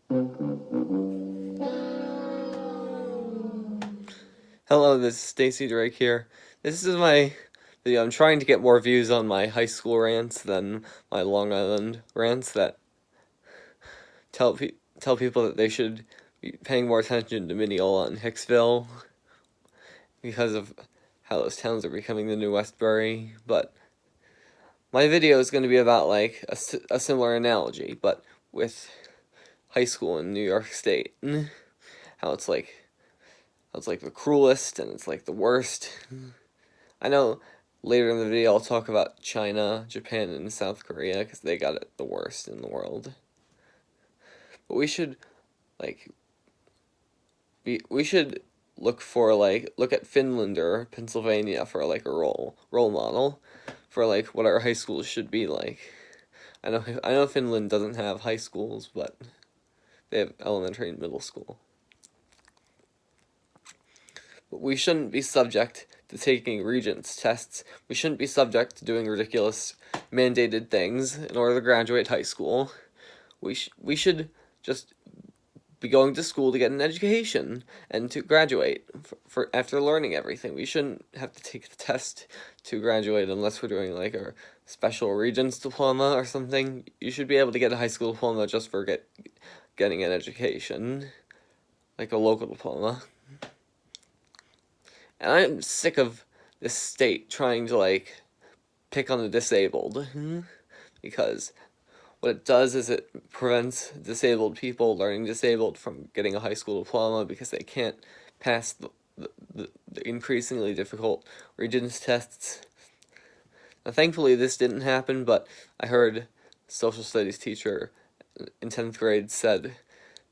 Hello, this is Stacy Drake here. This is my video. I'm trying to get more views on my high school rants than my Long Island rants that tell people that they should be paying more attention to Mineola and Hicksville because of how those towns are becoming the new Westbury. But my video is going to be about like a similar analogy, but with high school in New York State. How it's like the cruelest and it's like the worst. I know later in the video I'll talk about China, Japan, and South Korea because they got it the worst in the world. But we should look at Finland or Pennsylvania for like a role model for like what our high schools should be like. I know Finland doesn't have high schools, but they have elementary and middle school. But we shouldn't be subject to taking regents tests. We shouldn't be subject to doing ridiculous mandated things in order to graduate high school. We should just be going to school to get an education and to graduate for after learning everything. We shouldn't have to take the test to graduate unless we're doing like a special regents diploma or something. You should be able to get a high school diploma just for getting an education, like a local diploma. And I'm sick of this state trying to like pick on the disabled, because what it does is it prevents disabled people, learning disabled, from getting a high school diploma because they can't pass the increasingly difficult Regents tests. Now, thankfully, this didn't happen, but I heard a social studies teacher in 10th grade said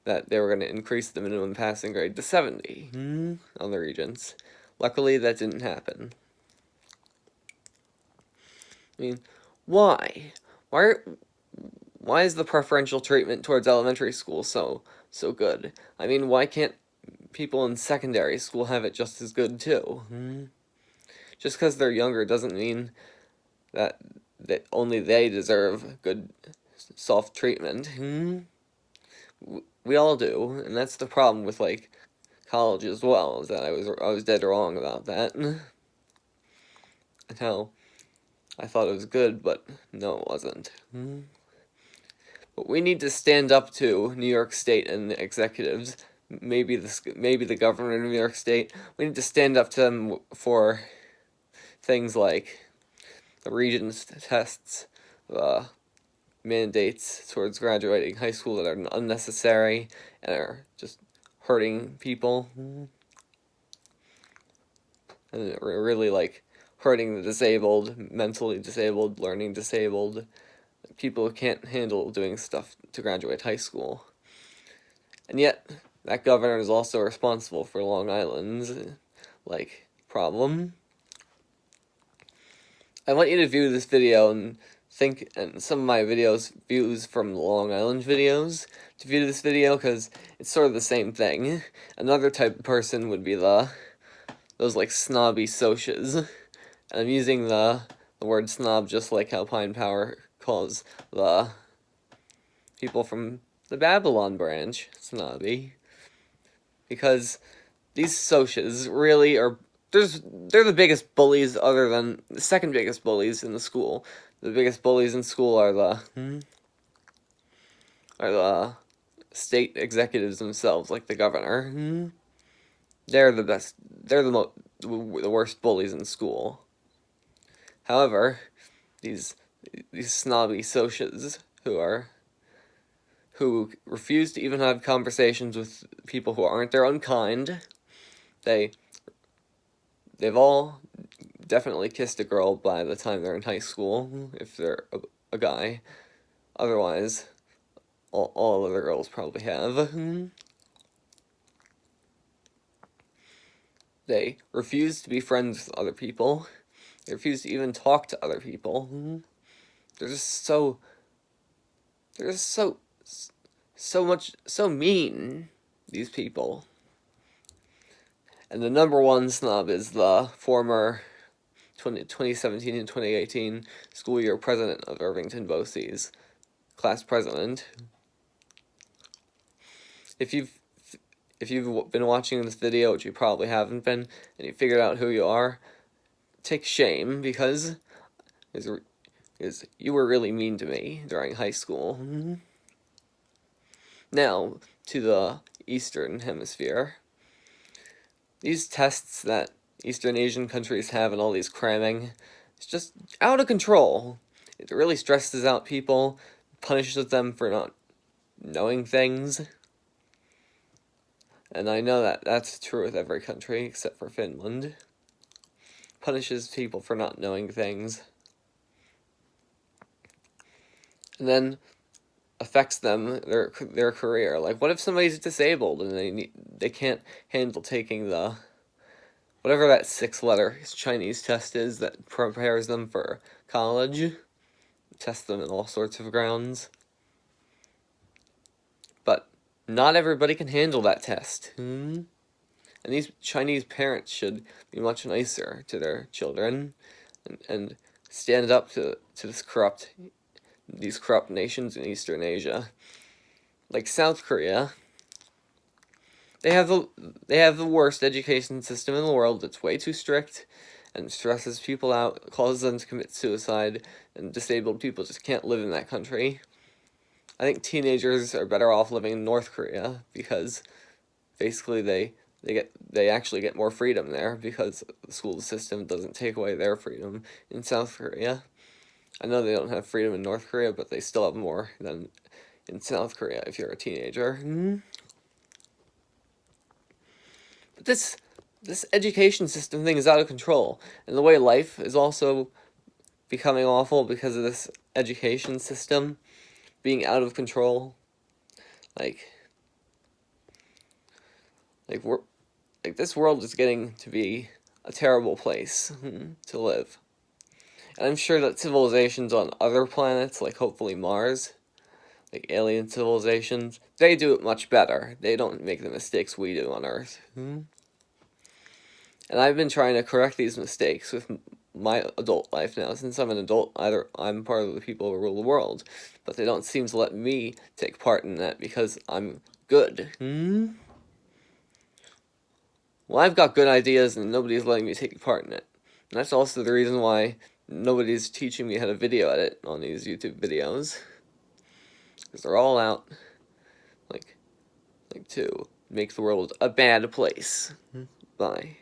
that they were going to increase the minimum passing grade to 70 on the Regents. Luckily, that didn't happen. I mean, why? Why is the preferential treatment towards elementary school so good? I mean, why can't people in secondary school have it just as good too? Just because they're younger doesn't mean that only they deserve good soft treatment. We all do, and that's the problem with like college as well, is that I was dead wrong about that. And how I thought it was good, but no, it wasn't. But we need to stand up to New York State and the executives, maybe the governor of New York State. We need to stand up to them for things like the Regents tests, mandates towards graduating high school that are unnecessary and are just hurting people, and really like hurting the disabled, mentally disabled, learning disabled, people who can't handle doing stuff to graduate high school. And yet, that governor is also responsible for Long Island's like problem. I want you to view this video and think, and some of my views from the Long Island videos, to view this video, because it's sort of the same thing. Another type of person would be those like snobby socias. And I'm using the word snob just like how Pine Power calls the people from the Babylon branch snobby. Because these socias really are, they're the biggest bullies, other than the second biggest bullies in the school. The biggest bullies in school are the state executives themselves, like the governor. They're the best. They're the worst bullies in school. However, these snobby socias who refuse to even have conversations with people who aren't their own kind. They've all definitely kissed a girl by the time they're in high school, if they're a guy. Otherwise, all other girls probably have. They refuse to be friends with other people. They refuse to even talk to other people. They're just so mean, these people. And the number one snub is the former 2017 and 2018 school year president of Irvington BOCES, class president. if you've been watching this video, which you probably haven't been, and you figured out who you are, take shame, because you were really mean to me during high school. Now, to the Eastern Hemisphere. These tests that Eastern Asian countries have and all these cramming, it's just out of control. It really stresses out people, punishes them for not knowing things. And I know that that's true with every country except for Finland. Punishes people for not knowing things. And then affects them, their career. Like, what if somebody's disabled and they can't handle taking the whatever that 6-letter Chinese test is that prepares them for college? Test them in all sorts of grounds. But not everybody can handle that test. And these Chinese parents should be much nicer to their children and stand up to these corrupt nations in Eastern Asia. Like South Korea, they have the worst education system in the world. It's way too strict and stresses people out, causes them to commit suicide, and disabled people just can't live in that country. I think teenagers are better off living in North Korea because basically they actually get more freedom there because the school system doesn't take away their freedom in South Korea. I know they don't have freedom in North Korea, but they still have more than in South Korea if you're a teenager. But this education system thing is out of control, and the way life is also becoming awful because of this education system being out of control. Like this world is getting to be a terrible place to live. And I'm sure that civilizations on other planets, like hopefully Mars, like alien civilizations, they do it much better. They don't make the mistakes we do on Earth. And I've been trying to correct these mistakes with my adult life now. Since I'm an adult, I'm part of the people who rule the world, but they don't seem to let me take part in that because I'm good. Well, I've got good ideas and nobody's letting me take part in it. And that's also the reason why nobody's teaching me how to video edit on these YouTube videos. Because they're all out, like to make the world a bad place. Bye.